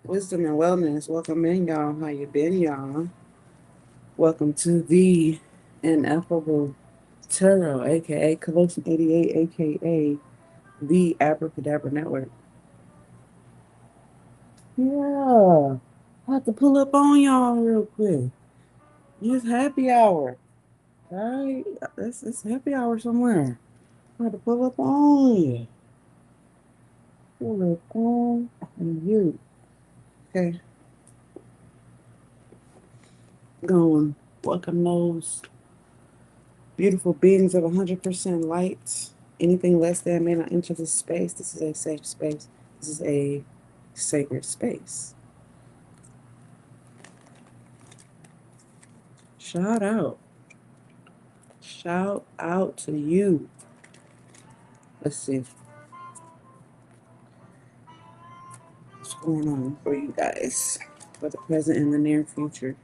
Wisdom and wellness. Welcome in, y'all. How you been, y'all? Welcome to the ineffable tarot, aka Collection 88, aka the Abracadabra Network. Yeah, I have to pull up on y'all real quick. It's happy hour, right? It's happy hour somewhere. I have to pull up on you. Pull up on you. Okay, going. Welcome those beautiful beings of 100% light. Anything less than may not enter this space. This is a safe space. This is a sacred space. Shout out. Shout out to you. Let's see what's going on for you guys for the present and the near future.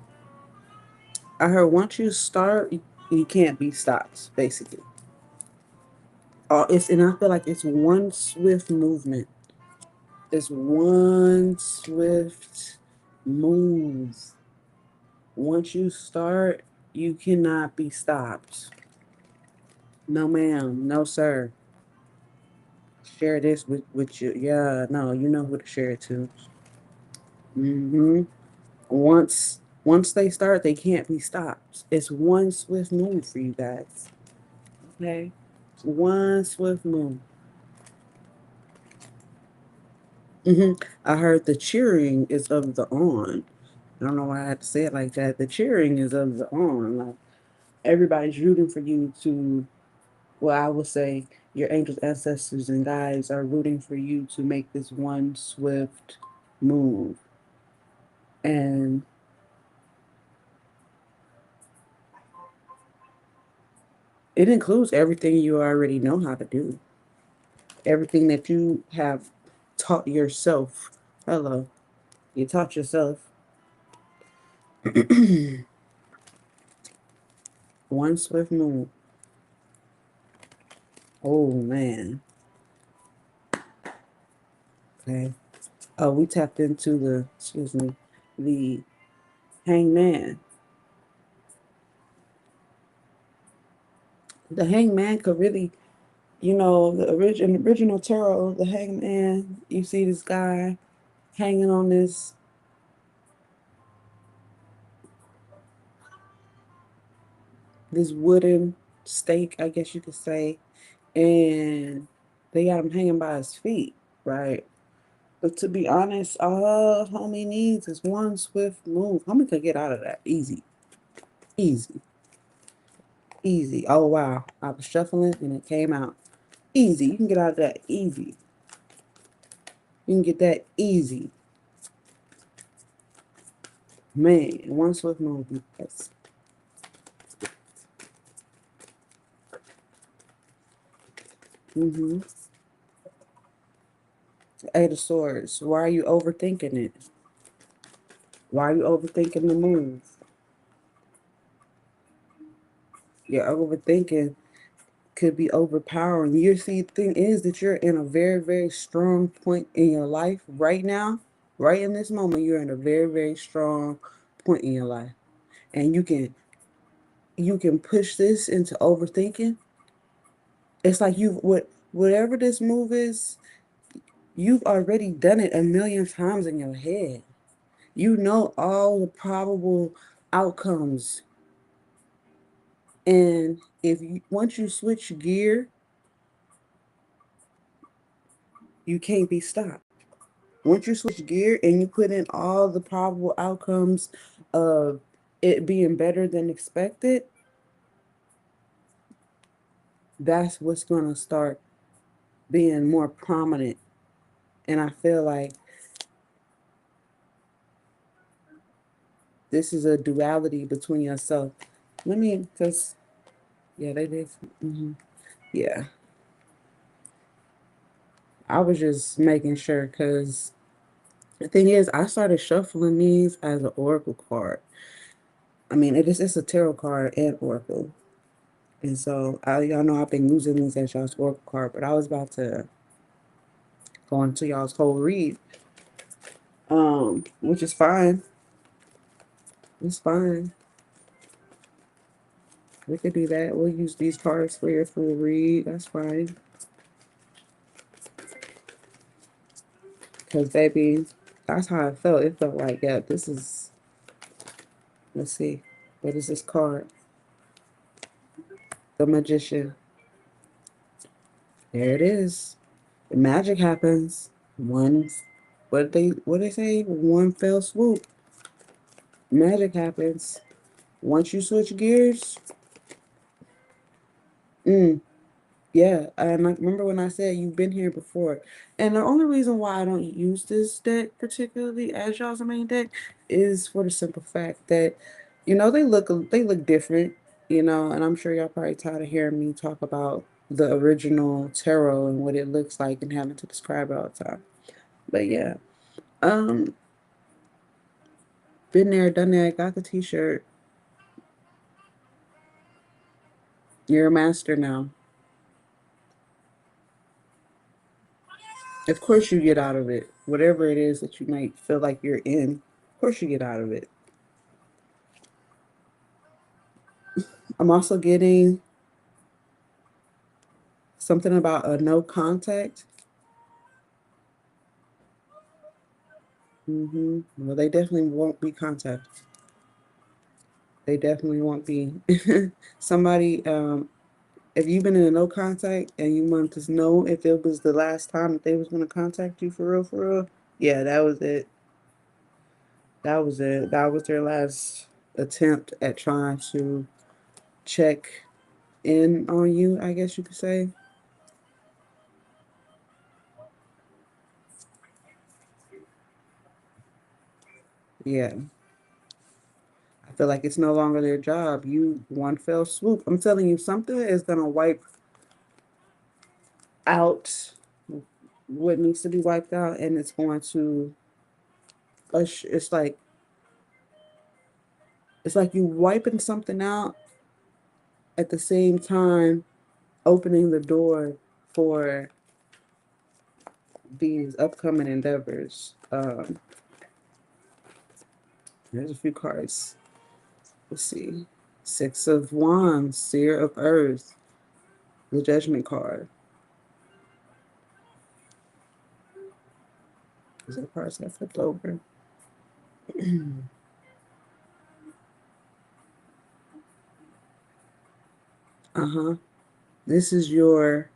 I heard once you start, you can't be stopped, basically. And I feel like it's one swift movement. It's one swift move. Once you start, you cannot be stopped. No, ma'am. No, sir. Share this with you. Yeah, no, you know who to share it to. Mm-hmm. Once they start, they can't be stopped. It's one swift move for you guys. Okay? One swift move. hmm I heard the cheering is of the on. I don't know why I had to say it like that. The cheering is of the on. Like everybody's rooting for you to, well, I will say your angels, ancestors, and guides are rooting for you to make this one swift move. And it includes everything you already know how to do, everything that you have taught yourself. Hello, you taught yourself. One swift move. Oh, man. Okay. Oh, we tapped into excuse me, the hangman. The hangman could really, the original tarot, the hangman, you see this guy hanging on this wooden stake, I guess you could say, and they got him hanging by his feet, right? But to be honest, all homie needs is one swift move. Homie could get out of that easy, easy, easy. Oh wow, I was shuffling and it came out easy. You can get out of that easy. You can get that easy, man. One swift move. Yes. Mm-hmm. Eight of Swords. Why are you overthinking it? Why are you overthinking the move? You're overthinking could be overpowering. You see, the thing is that you're in a very, very strong point in your life right now. Right in this moment, you're in a very, very strong point in your life, and you can push this into overthinking. It's like whatever this move is, you've already done it a million times in your head. You know all the probable outcomes, and once you switch gear, you can't be stopped. Once you switch gear and you put in all the probable outcomes of it being better than expected, that's what's going to start being more prominent. And I feel like this is a duality between yourself. Because, yeah, they did. Yeah, I was just making sure because the thing is, I started shuffling these as an oracle card. I mean, it's a tarot card and oracle. And so, y'all know I've been using these as y'all's oracle card, but I was about to go into y'all's whole read. which is fine. It's fine. We could do that. We'll use these cards for your full read. That's fine. Because, baby, that's how I felt. It felt like, yeah, this is, let's see. What is this card? The Magician. There it is. The magic happens. One, what they say? One fell swoop. Magic happens. Once you switch gears, mm, yeah, and I remember when I said you've been here before. And the only reason why I don't use this deck particularly as y'all's main deck is for the simple fact that, they look different, and I'm sure y'all probably tired of hearing me talk about the original tarot and what it looks like and having to describe it all the time. But yeah, um, been there, done that, got the t-shirt. You're a master now. Of course you get out of it. Whatever it is that you might feel like you're in, of course you get out of it. I'm also getting something about a no contact. Well, they definitely won't be contact. They definitely won't be. Somebody, if you've been in a no contact and you want to know if it was the last time that they was going to contact you for real, yeah, that was it. That was it. That was their last attempt at trying to check in on you, I guess you could say. Yeah. I feel like it's no longer their job. You one fell swoop. I'm telling you, something is gonna wipe out what needs to be wiped out, and it's going to. It's like you wiping something out at the same time opening the door for these upcoming endeavors. There's a few cards. Let's see. Six of Wands, Seer of Earth, the Judgment card. These are the cards that flipped over. Uh-huh. This is your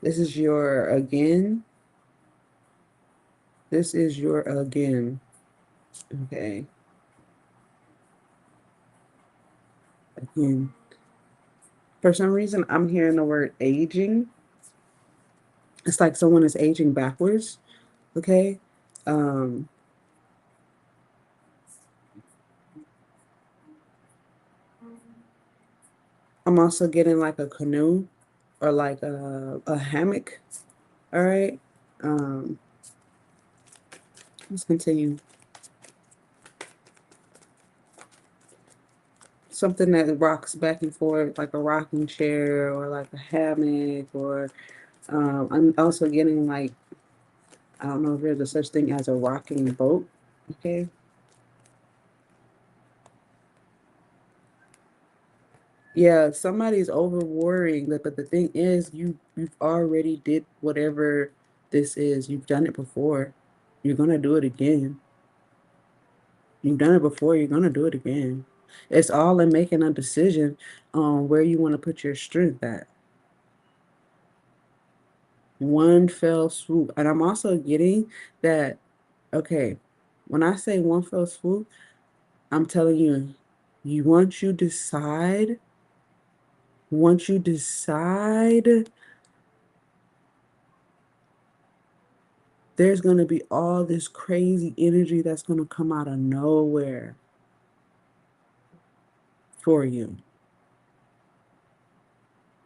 this is your again. This is your again. Okay. Again. For some reason I'm hearing the word aging. It's like someone is aging backwards. Okay. Um, I'm also getting like a canoe or like a hammock. All right. Um, let's continue. Something that rocks back and forth, like a rocking chair or like a hammock, or I'm also getting like, I don't know if there's a such thing as a rocking boat. Okay. Yeah, somebody's over worrying, but the thing is, you've already did whatever this is. You've done it before. You're gonna do it again. You've done it before. You're gonna do it again. It's all in making a decision on where you want to put your strength at. One fell swoop, and I'm also getting that. Okay, when I say one fell swoop, I'm telling you, you once you decide, there's going to be all this crazy energy that's going to come out of nowhere for you.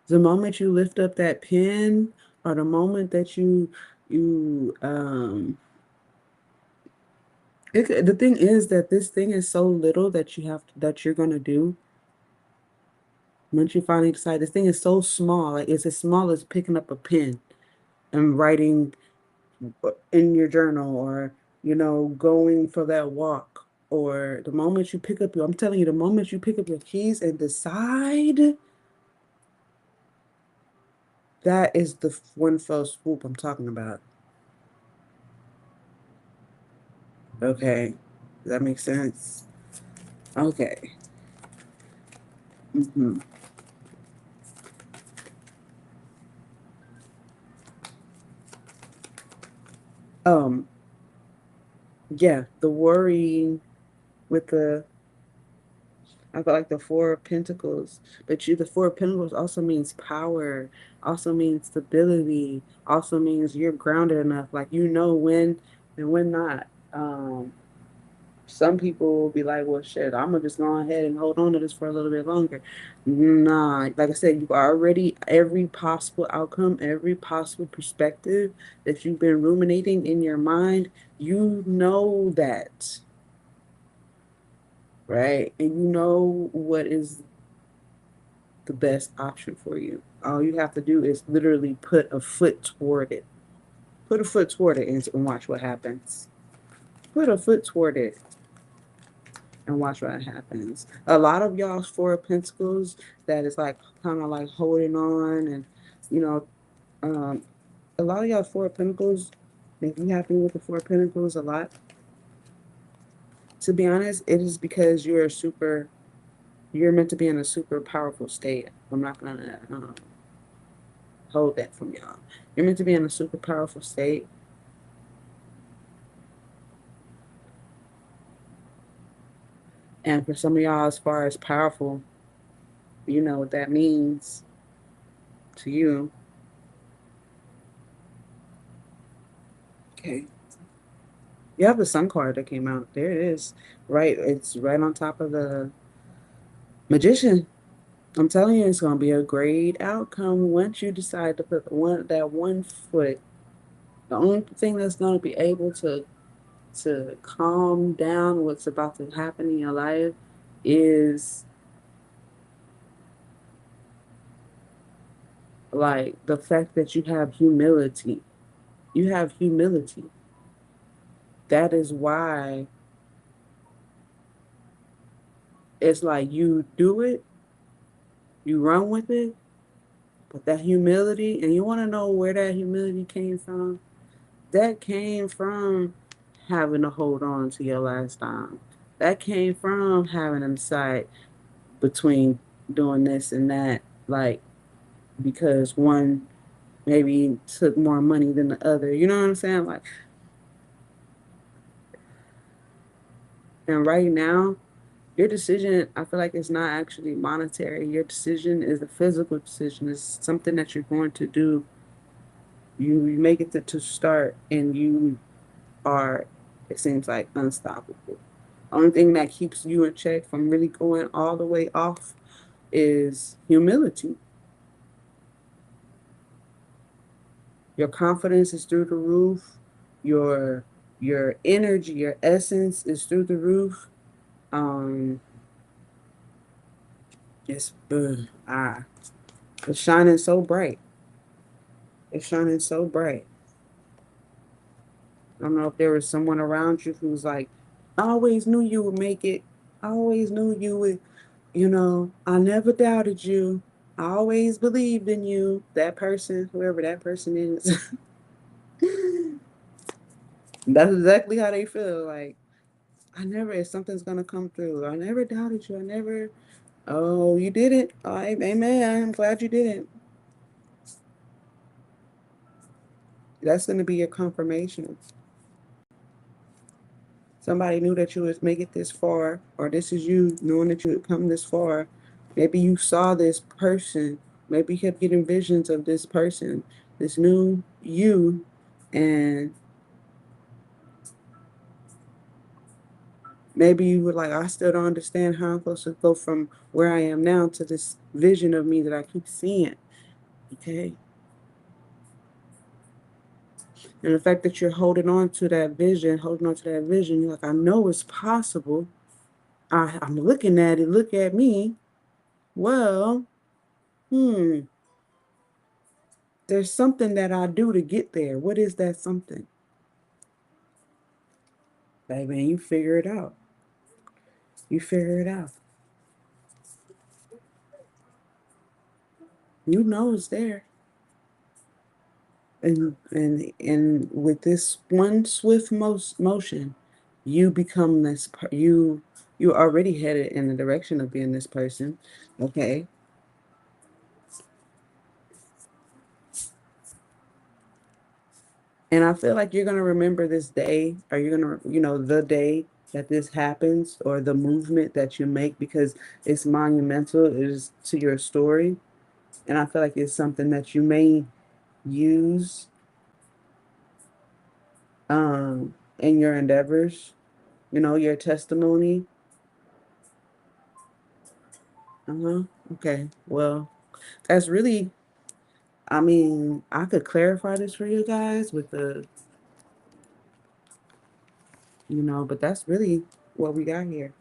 The moment you lift up that pen, or the moment that the thing is that this thing is so little that that you're going to do. Once you finally decide, this thing is so small, like it's as small as picking up a pen and writing in your journal, or going for that walk, or the moment you pick up your I'm telling you, the moment you pick up your keys and decide, that is the one fell swoop I'm talking about. Okay, does that make sense? Okay. hmm um yeah, the worrying with the I feel like the Four of Pentacles, but the Four of Pentacles also means power, also means stability, also means you're grounded enough, like when and when not. Some people will be like, well, shit, I'm gonna just go ahead and hold on to this for a little bit longer. Nah, like I said, you've already, every possible outcome, every possible perspective that you've been ruminating in your mind, you know that, right? And you know what is the best option for you. All you have to do is literally put a foot toward it. Put a foot toward it and watch what happens. Put a foot toward it and watch what happens. A lot of y'all's Four of Pentacles that is like kind of like holding on, and you know, um, a lot of y'all Four of Pentacles. If you happen with the Four of Pentacles a lot, to be honest, it is because you're meant to be in a super powerful state. I'm not gonna hold that from y'all. You're meant to be in a super powerful state. And for some of y'all, as far as powerful, you know what that means to you. Okay. You have the Sun card that came out. There it is. Right. It's right on top of the Magician. I'm telling you, it's gonna be a great outcome once you decide to put that one foot. The only thing that's gonna be able to calm down what's about to happen in your life is like the fact that you have humility. You have humility. That is why it's like you do it, you run with it, but that humility, and you want to know where that humility came from? That came from having to hold on to your last time. That came from having to decide between doing this and that, like, because one maybe took more money than the other. You know what I'm saying? Like, and right now, your decision, I feel like it's not actually monetary. Your decision is a physical decision. It's something that you're going to do. You make it to start, and you are, it seems like, unstoppable. Only thing that keeps you in check from really going all the way off is humility. Your confidence is through the roof. Your your energy, your essence is through the roof. Um, it's it's shining so bright. It's shining so bright. I don't know if there was someone around you who's like, I always knew you would make it. I always knew you would, I never doubted you. I always believed in you. That person, whoever that person is, that's exactly how they feel. Like, I never, if something's going to come through, I never doubted you. I never, oh, you did it. Oh, amen. I'm glad you didn't. That's going to be your confirmation. Somebody knew that you would make it this far, or this is you knowing that you would come this far. Maybe you saw this person. Maybe you kept getting visions of this person, this new you, and maybe you were like, I still don't understand how I'm supposed to go from where I am now to this vision of me that I keep seeing. Okay. And the fact that you're holding on to that vision, you're like, I know it's possible. I'm looking at it. Look at me. Well, hmm. There's something that I do to get there. What is that something? Baby, you figure it out. You figure it out. You know it's there. And with this one swift motion, you become you already headed in the direction of being this person. Okay. And I feel like you're gonna remember this day, or you're gonna, the day that this happens, or the movement that you make, because it's monumental, it is to your story. And I feel like it's something that you may use in your endeavors, your testimony. Uh-huh. Okay. Well, that's really, I mean, I could clarify this for you guys with but that's really what we got here.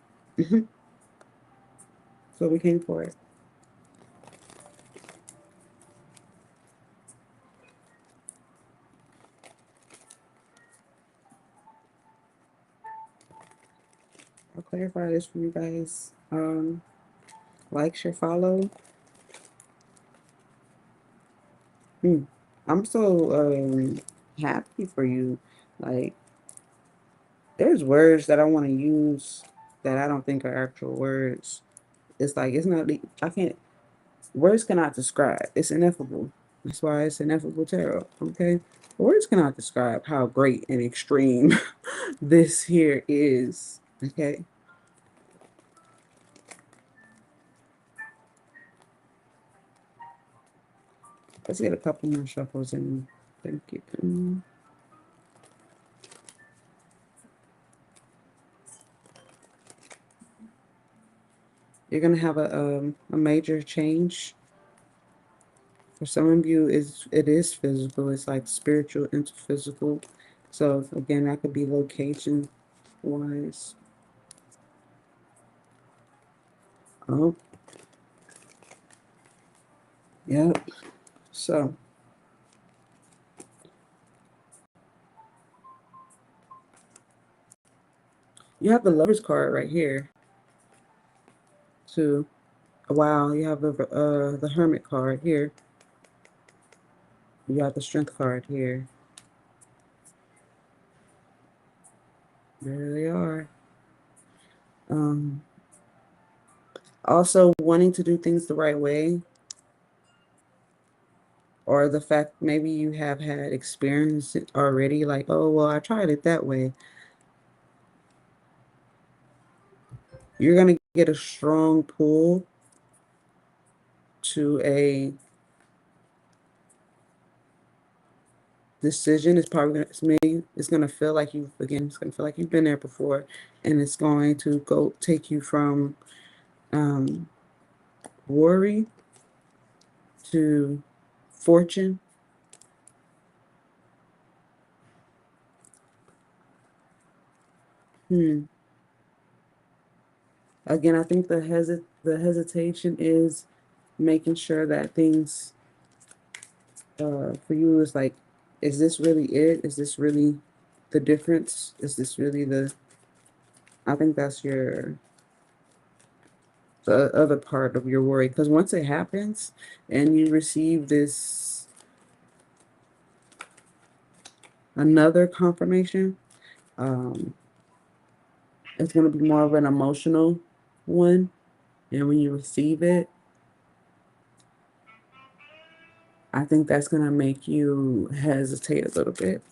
So we came for it. I'll clarify this for you guys. Like, share, follow. Hmm. I'm so happy for you. Like, there's words that I want to use that I don't think are actual words. It's like it's not. I can't. Words cannot describe. It's ineffable. That's why it's ineffable tarot. Okay, words cannot describe how great and extreme this here is. Okay, let's get a couple more shuffles in. Thank you. You're gonna have a major change. For some of you, it is physical. It's like spiritual into physical. So again, that could be location wise. Oh, yeah. So you have the Lovers card right here too. Wow, you have the Hermit card here. You have the Strength card here. There they are. Um, Also wanting to do things the right way, or the fact maybe you have had experience it already, like, oh well, I tried it that way. You're gonna get a strong pull to a decision. It's gonna feel like it's gonna feel like you've been there before, and it's going to go take you from um, worry to fortune. Hmm. Again, I think the hesitation is making sure that things for you is like, is this really it? Is this really the difference? Is this really the? I think that's the other part of your worry, because once it happens and you receive this another confirmation, um, it's going to be more of an emotional one. And when you receive it, I think that's going to make you hesitate a little bit.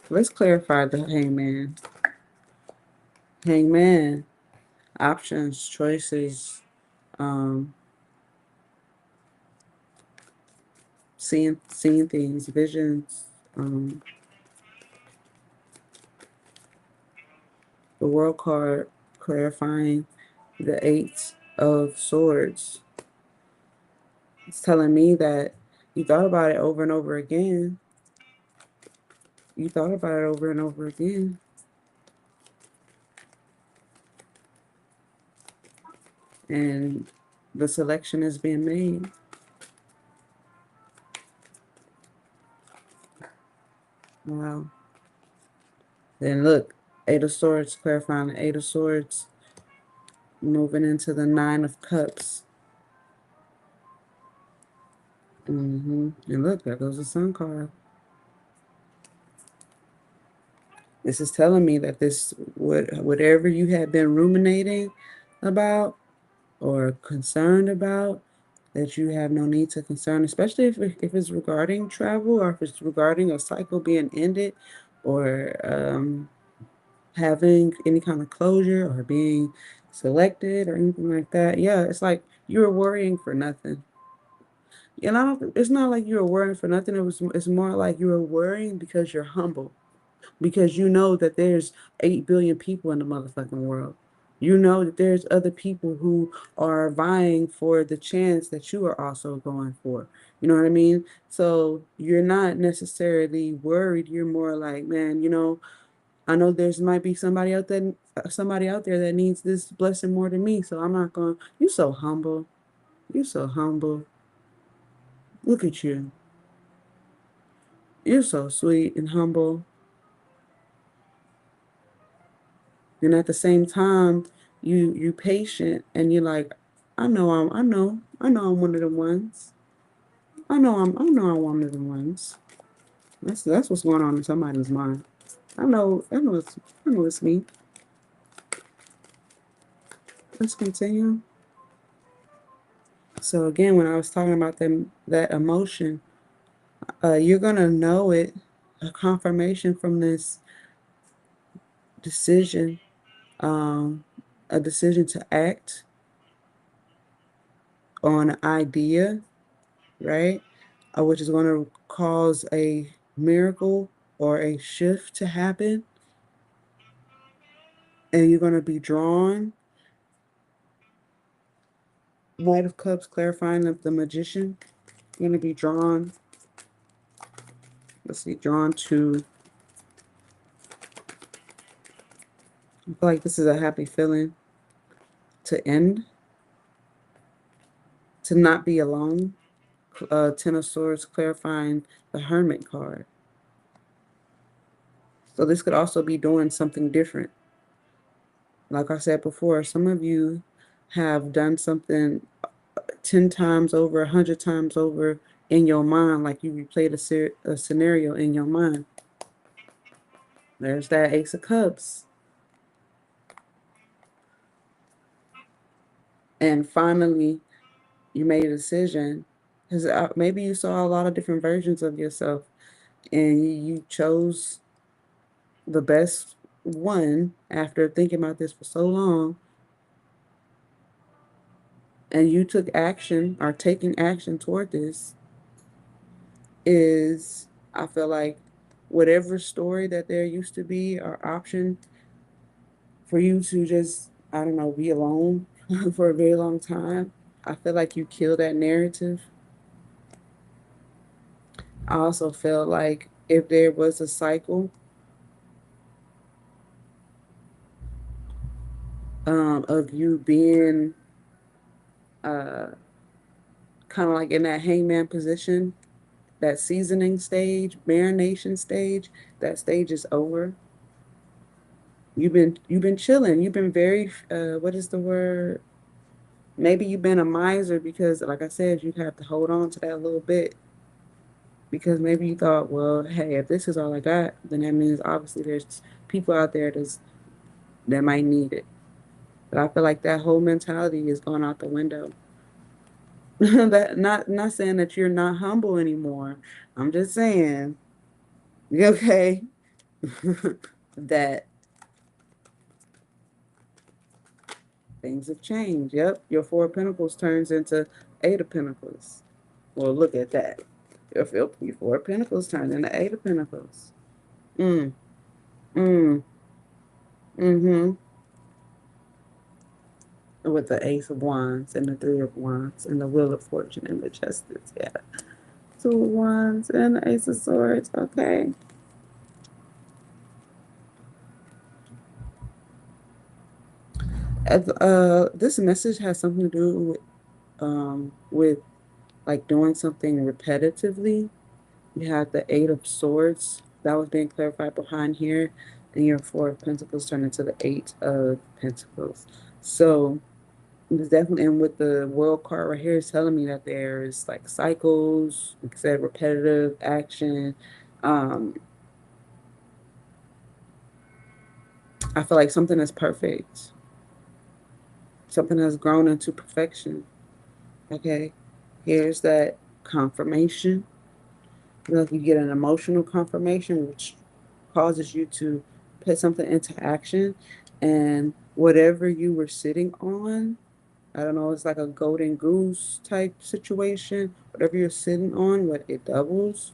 Let's clarify the hangman. Hangman, options, choices, um, seeing things, visions. Um, the world card clarifying the Eight of Swords. It's telling me that you thought about it over and over again. You thought about it over and over again. And The selection is being made. Wow. Then look, Eight of Swords, clarifying the Eight of Swords, moving into the Nine of Cups. And look, there goes the Sun card. This is telling me that whatever you had been ruminating about or concerned about, that you have no need to concern, especially if it's regarding travel or if it's regarding a cycle being ended or having any kind of closure or being selected or anything like that. Yeah, it's like you were worrying for nothing. And I don't. It's not like you were worrying for nothing. It's more like you were worrying because you're humble, because you know that there's 8 billion people in the motherfucking world. You know that there's other people who are vying for the chance that you are also going for. You know what I mean? So you're not necessarily worried. You're more like, man, I know there's might be somebody out there that needs this blessing more than me. So I'm not going. You so humble. You so humble. Look at you. You're so sweet and humble. And at the same time, you patient and you're like, I know I'm one of the ones. I know I'm one of the ones. That's what's going on in somebody's mind. I know it's me. Let's continue. So again, when I was talking about that emotion, you're gonna know it, a confirmation from this decision, um, a decision to act on an idea, right? Which is going to cause a miracle or a shift to happen. And you're going to be drawn. Knight of Cups clarifying the magician. You're going to be drawn. Let's see, drawn to. I feel like this is a happy feeling to end, to not be alone. Ten of Swords clarifying the Hermit card. So this could also be doing something different. Like I said before, some of you have done something 10 times over, 100 times over in your mind, like you replayed a scenario in your mind. There's that Ace of Cups. And finally, you made a decision. Because maybe you saw a lot of different versions of yourself and you chose the best one after thinking about this for so long, and you took action or taking action toward this is, I feel like, whatever story that there used to be or option for you to just, I don't know, be alone for a very long time. I feel like you kill that narrative. I also feel like if there was a cycle of you being uh, kind of like in that hangman position, that seasoning stage, marination stage, that stage is over. You've been chilling. You've been very what is the word? Maybe you've been a miser because, like I said, you have to hold on to that a little bit because maybe you thought, well, hey, if this is all I got, then that means obviously there's people out there that might need it. But I feel like that whole mentality is going out the window. That not saying that you're not humble anymore. I'm just saying, okay, that things have changed. Yep, your Four of Pentacles turns into Eight of Pentacles. Well, look at that. Your Four of Pentacles turns into Eight of Pentacles. Mm, mm, mm-hmm. With the Ace of Wands and the Three of Wands and the Wheel of Fortune and the Justice. Yeah. Two of Wands and the Ace of Swords. Okay. This message has something to do with with like doing something repetitively. You had the Eight of Swords that was being clarified behind here, and your Four of Pentacles turned into the Eight of Pentacles. So it's definitely, and with the World card right here, it's telling me that there's like cycles, like I said, repetitive action. Um, I feel like something is perfect, something has grown into perfection. Okay, here's that confirmation. Like you get an emotional confirmation, which causes you to put something into action, and whatever you were sitting on, I don't know, it's like a golden goose type situation. Whatever you're sitting on, what it doubles,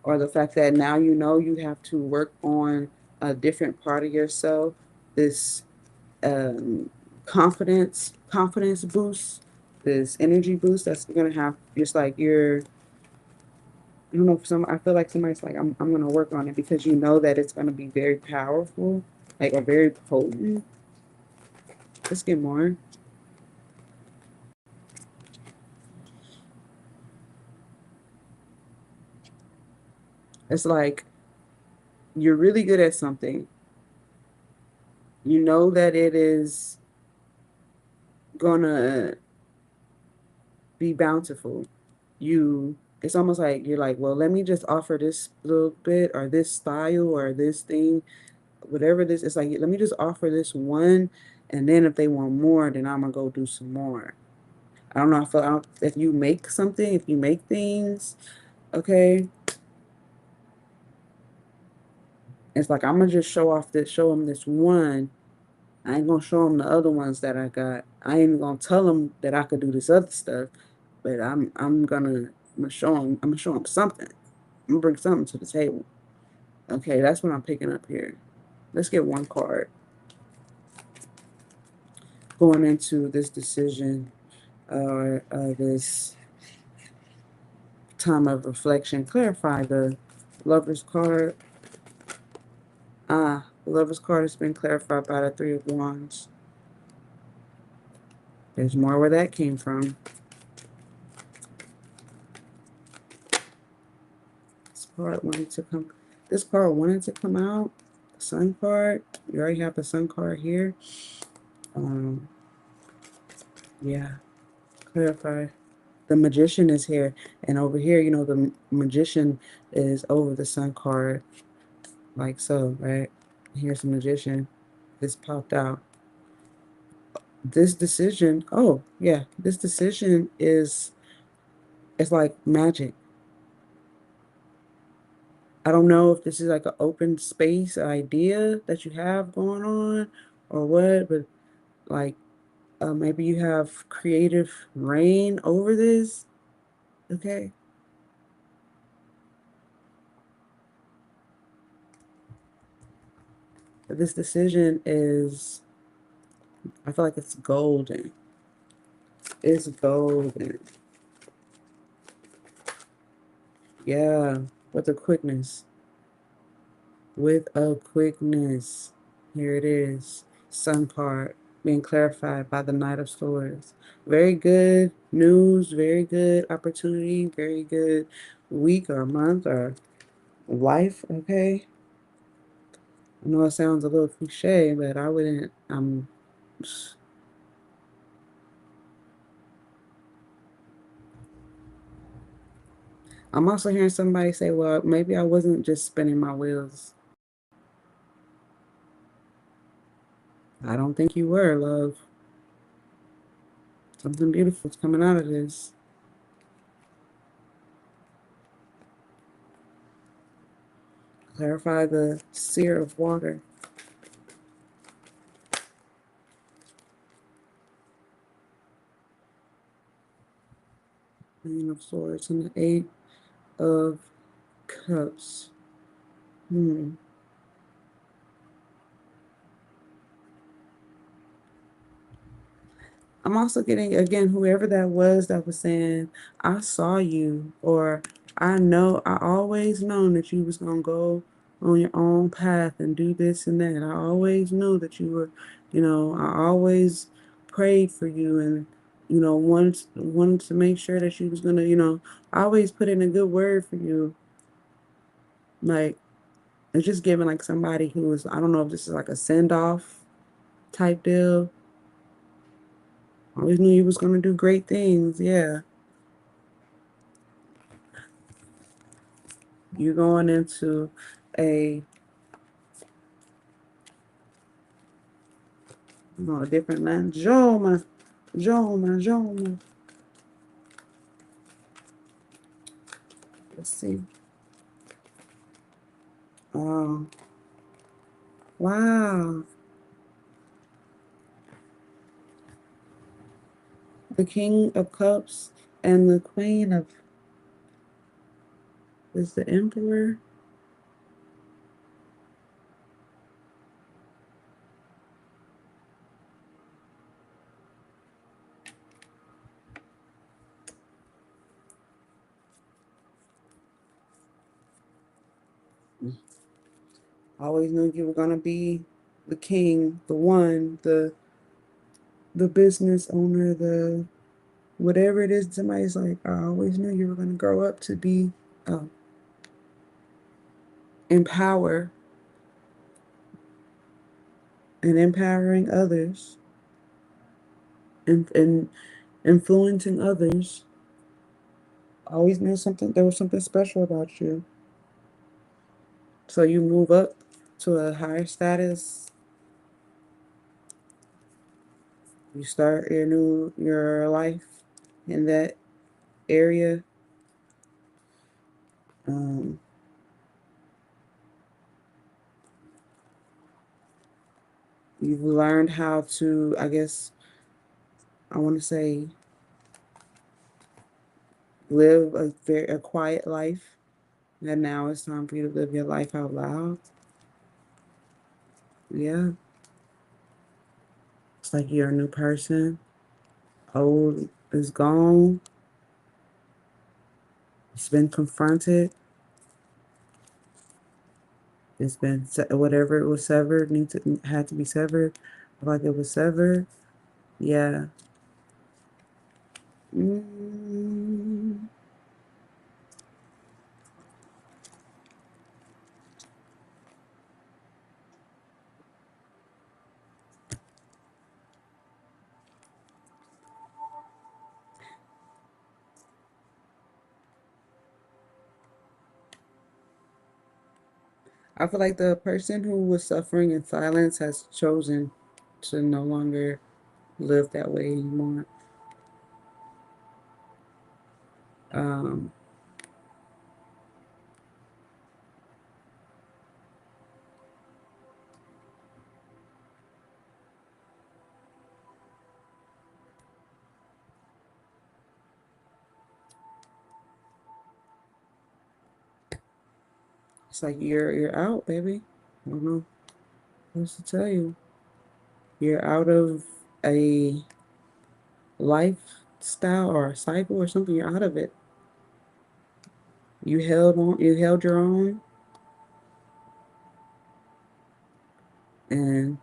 or the fact that now you know you have to work on a different part of yourself. This um, confidence boost, this energy boost that's gonna have just like your. I don't know if some. I feel like somebody's like, I'm gonna work on it because you know that it's gonna be very powerful, like or very potent. Let's get more. It's like you're really good at something. You know that it is gonna be bountiful. It's almost like you're like, well, let me just offer this little bit or this style or this thing, whatever this. It's like, let me just offer this one, and then if they want more, then I'm gonna go do some more. I don't know. If you make something, if you make things, okay, it's like I'm gonna just show them this one. I ain't gonna show them the other ones that I got. I ain't gonna tell them that I could do this other stuff, but I'm gonna show them something. I'm gonna bring something to the table. Okay, that's what I'm picking up here. Let's get one card going into this decision or this time of reflection. Clarify the Lover's card. The Lover's card has been clarified by the Three of Wands. There's more where that came from. This card wanted to come. This card wanted to come out. The Sun card. You already have the Sun card here. Um, yeah. Clarify. The Magician is here, and over here, the Magician is over the Sun card, like so, right? Here's the Magician. This popped out. This decision. Oh yeah, this decision is. It's like magic. I don't know if this is like an open space idea that you have going on or what, but like maybe you have creative reign over this. Okay. But this decision is, I feel like it's golden. It's golden. Yeah. With a quickness. With a quickness. Here it is. Sun card being clarified by the Knight of Swords. Very good news, very good opportunity, very good week or month or life, okay? I know it sounds a little cliche, but I wouldn't, I'm also hearing somebody say, well, maybe I wasn't just spinning my wheels. I don't think you were, love. Something beautiful is coming out of this. Clarify the seer of water. Nine of Swords and the Eight of Cups. Hmm. I'm also getting, again, whoever that was saying, I saw you, or I always known that you was going to go on your own path and do this and that. I always knew that you were, I always prayed for you and, wanted to make sure that she was gonna, I always put in a good word for you. Like, it's just giving like somebody who is, I don't know if this is like a send off type deal. I always knew you was gonna do great things. Yeah. You're going into a a different land. Joma. Joma. Joma. Let's see. Um, wow. The King of Cups and the Queen of is the Emperor. I always knew you were gonna be the king, the one, the business owner, the whatever it is. Somebody's like, I always knew you were gonna grow up to be uh, empower and empowering others and influencing others. I always knew something. There was something special about you. So you move up to a higher status. You start your life in that area. Um, you've learned how to, I guess, I want to say, live a quiet life. And now it's time for you to live your life out loud. Yeah, it's like you're a new person. Old is gone. It's been confronted. It's been whatever it was severed had to be severed. Like it was severed. Yeah. Mm. I feel like the person who was suffering in silence has chosen to no longer live that way anymore. Um, it's like you're out, baby. I don't know what else to tell you. You're out of a lifestyle or a cycle or something. You're out of it. You held your own, and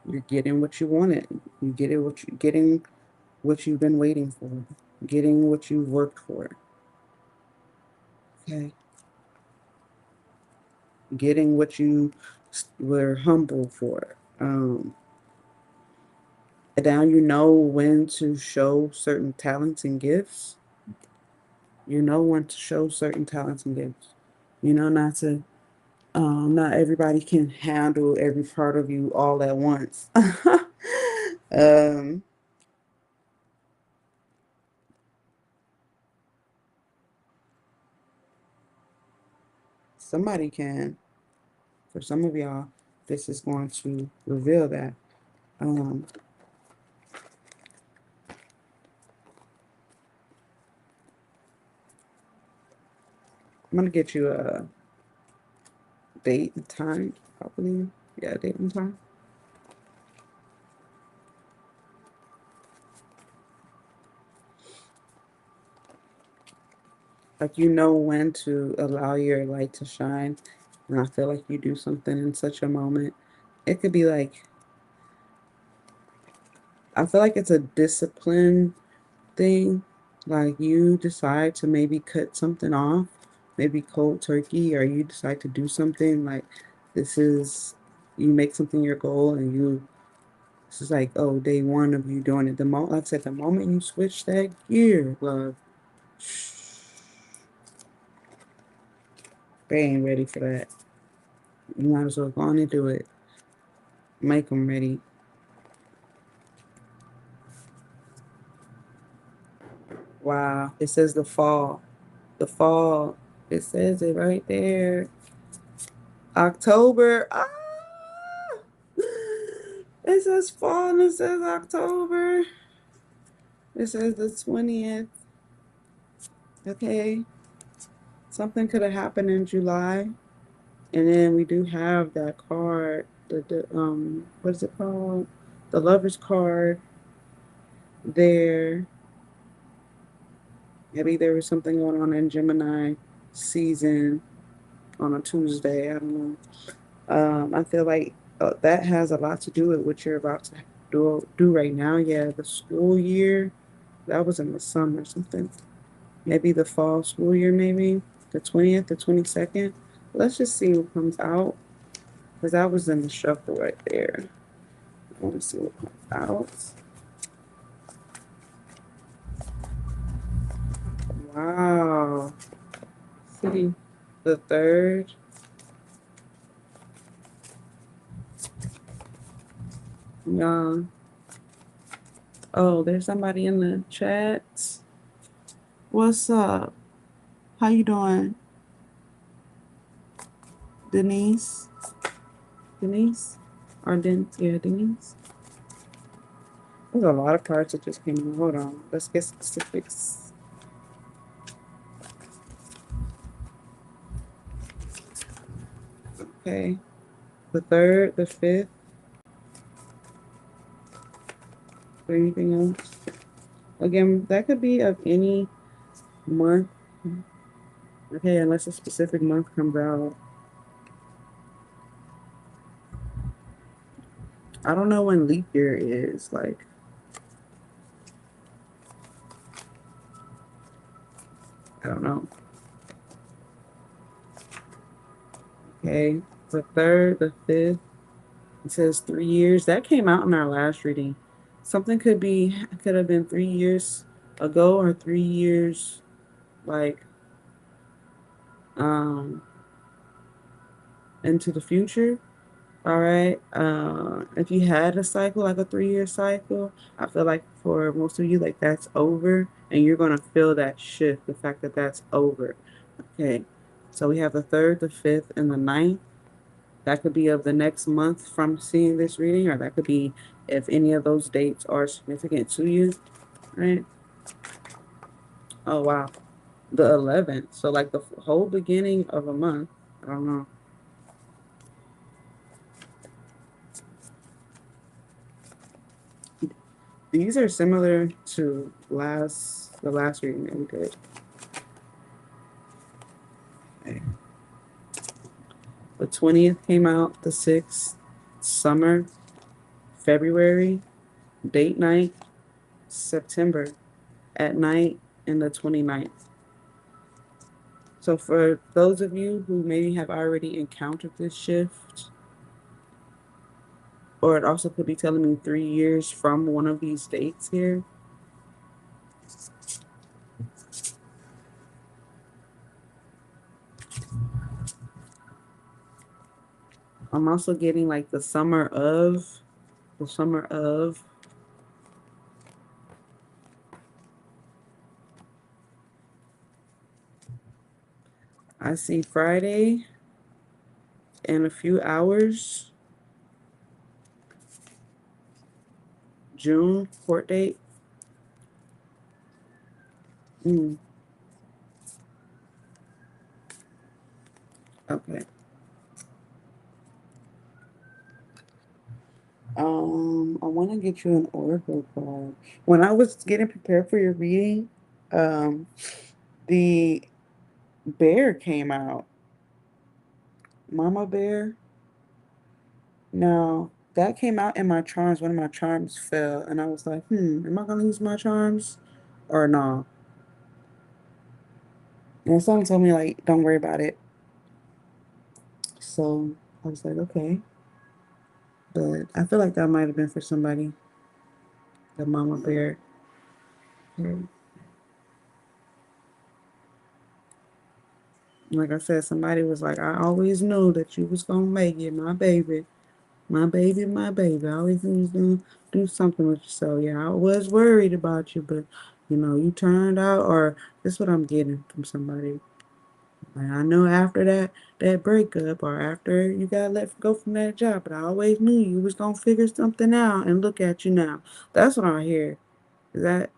you're getting what you wanted. You get it what you getting what you've been waiting for, getting what you've worked for. Okay, getting what you were humble for. And now you know when to show certain talents and gifts. You know when to show certain talents and gifts. You know not to. Not everybody can handle every part of you all at once. um, somebody can. For some of y'all, this is going to reveal that. Um, I'm gonna get you a date and time, I believe. Yeah, date and time. Like you know when to allow your light to shine. And I feel like you do something in such a moment. It could be like, I feel like it's a discipline thing. Like you decide to maybe cut something off, maybe cold turkey, or you decide to do something like this is, you make something your goal and you, this is like, oh, day one of you doing it. The moment, like I said, the moment you switch that gear, love, they ain't ready for that. You might as well go on and do it. Make them ready. Wow. It says the fall. The fall. It says it right there. October. Ah! It says fall and it says October. It says the 20th. Okay. Something could have happened in July. And then we do have that card. The what is it called? The lover's card there. Maybe there was something going on in Gemini season on a Tuesday. I don't know. I feel like that has a lot to do with what you're about to do right now. Yeah, the school year, that was in the summer or something. Maybe the fall school year, maybe the 20th, the 22nd. Let's just see what comes out because that was in the shuffle right there. I want to see what comes out. Wow. See the third. Yeah. Oh, there's somebody in the chat. What's up? How you doing, Denise? Denise? Or yeah, Denise. There's a lot of cards that just came in. Hold on. Let's get specifics. Okay. The third, the fifth, or anything else. Again, that could be of any month. Okay, unless a specific month comes out. I don't know when leap year is. Like, I don't know. Okay. The third, the fifth. It says 3 years. That came out in our last reading. Something could have been 3 years ago or 3 years like um into the future. All right. If you had a cycle, like a 3 year cycle, I feel like for most of you, like that's over, and you're gonna feel that shift, the fact that that's over. Okay. So we have the third, the fifth, and the ninth. That could be of the next month from seeing this reading, or that could be if any of those dates are significant to you, right? Oh wow. The 11th. So like the whole beginning of a month. I don't know. These are similar to the last reading that we did. Okay. The 20th came out, the 6th, summer, February, date night, September, at night, and the 29th. So for those of you who maybe have already encountered this shift, or it also could be telling me 3 years from one of these dates here. I'm also getting like the summer of, I see Friday in a few hours, June court date. Mm, okay. I want to get you an oracle card. When I was getting prepared for your reading, um, the bear came out. Mama bear. Now that came out in my charms. One of my charms fell, and I was like, am I gonna use my charms or no? And someone told me like, don't worry about it. So I was like, okay. But I feel like that might have been for somebody, the mama bear. Mm. Like I said, somebody was like, I always knew that you was gonna make it, my baby. My baby, my baby. I always knew you was gonna do something with yourself. Yeah, I was worried about you, but you turned out, or this is what I'm getting from somebody. Like I know after that breakup, or after you got let go from that job, but I always knew you was gonna figure something out, and look at you now. That's what I hear. Is that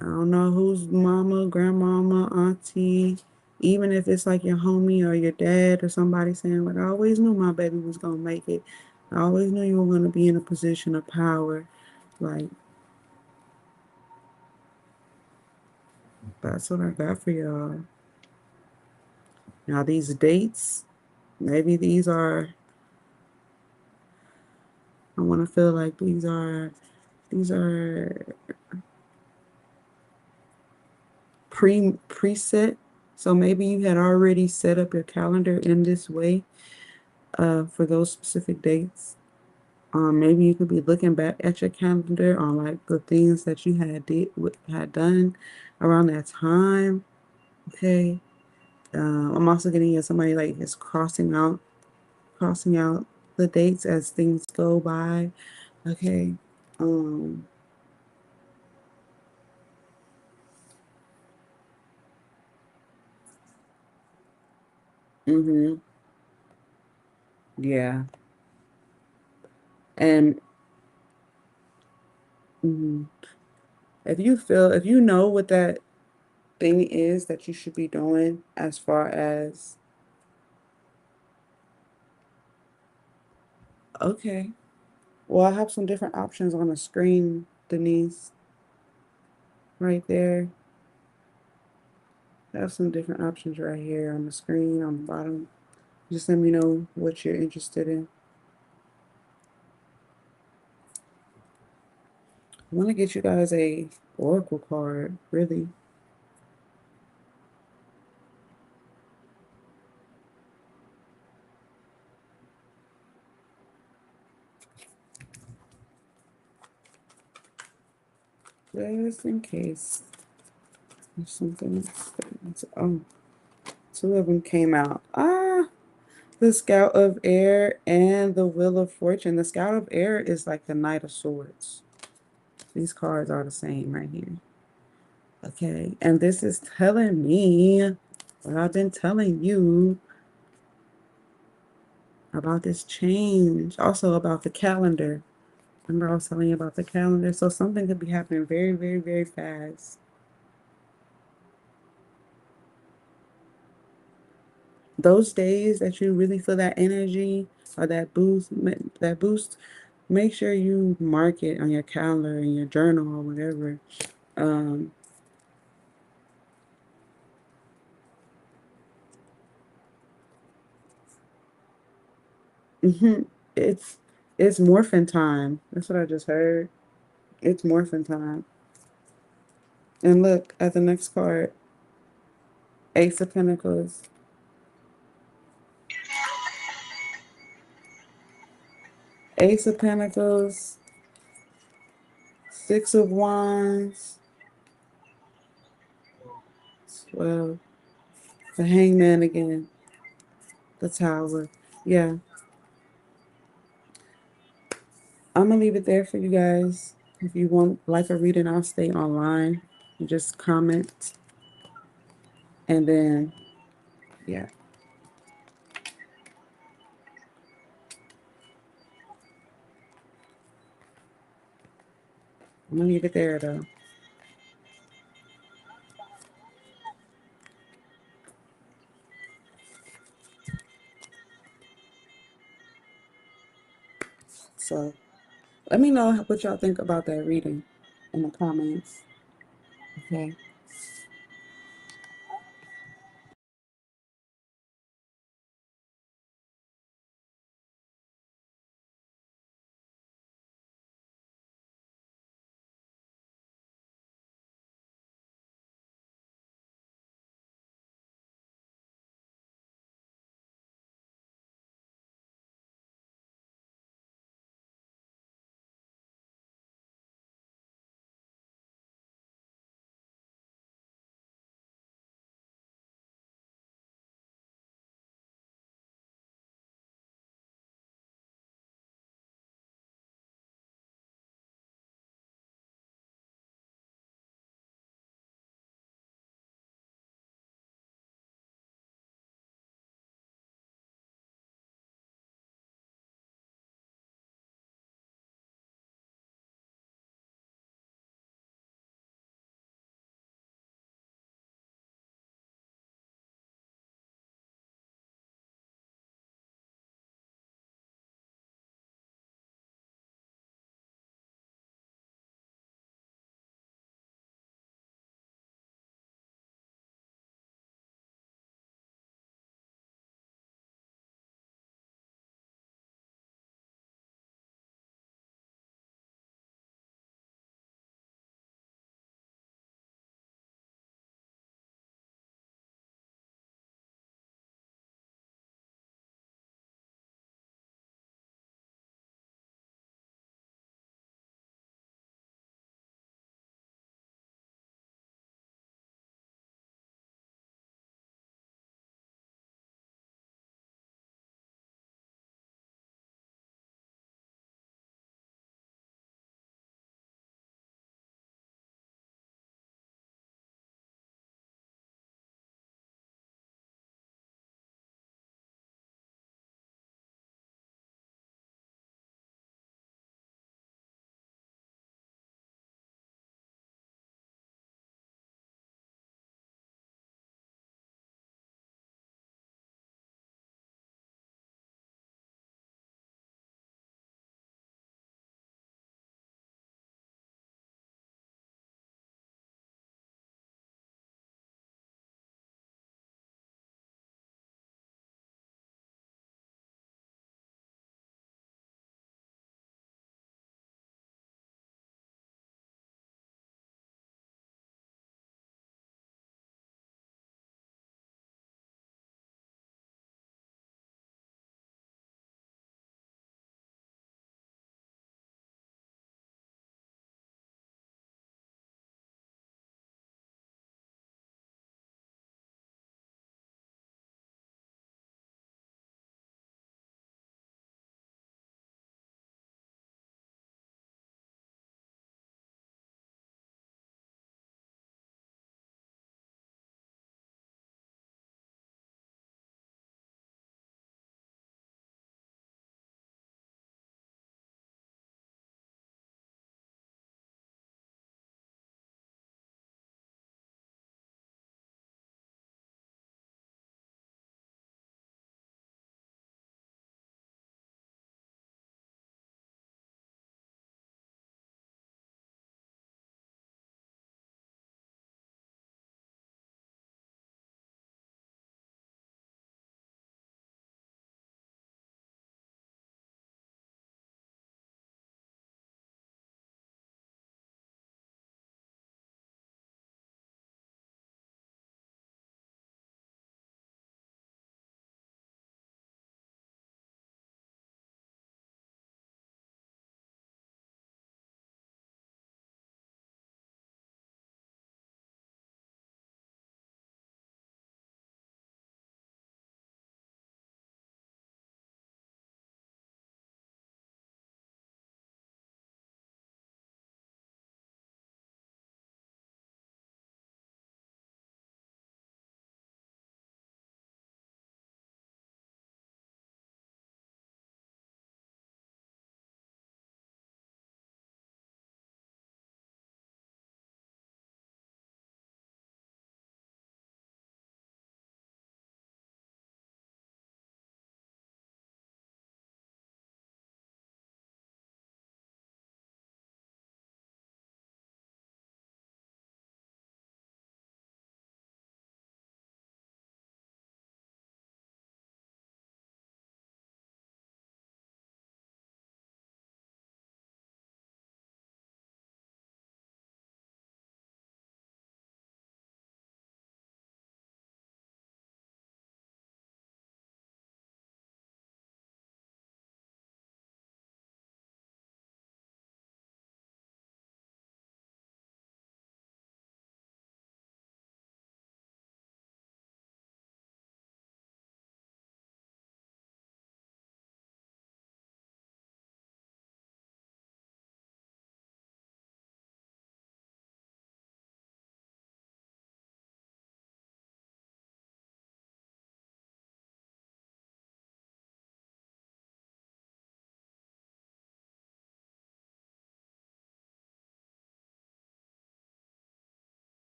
I don't know who's mama, grandmama, auntie, even if it's like your homie or your dad or somebody saying, like, I always knew my baby was going to make it. I always knew you were going to be in a position of power. Like, that's what I got for y'all. Now, these dates, maybe I want to feel like these are preset. So maybe you had already set up your calendar in this way for those specific dates. Maybe you could be looking back at your calendar on like the things that you had done around that time. Okay. I'm also getting at somebody like is crossing out the dates as things go by. Okay. Um. Mhm. Yeah. And mhm. If you know what that thing is that you should be doing as far as okay. Well, I have some different options on the screen, Denise, right there. I have some different options right here on the screen on the bottom. Just let me know what you're interested in. I want to get you guys a oracle card, really. Just in case if something oh, two of them came out. The Scout of Air and the Wheel of Fortune. The Scout of Air is like the Knight of Swords. These cards are the same right here. Okay, and this is telling me what I've been telling you about this change. Also about the calendar. Remember I was telling you about the calendar? So something could be happening very, very, very fast. Those days that you really feel that energy or that boost, make sure you mark it on your calendar, in your journal, or whatever. Um, mhm. it's it's morphin time. That's what I just heard. It's morphin time. And look at the next card, Ace of Pentacles. Ace of Pentacles, Six of Wands, 12. The Hangman again. The Tower. Yeah. I'm gonna leave it there for you guys. If you want like a reading, I'll stay online. You just comment and then yeah. I'm gonna leave it there though. So let me know what y'all think about that reading in the comments. Okay.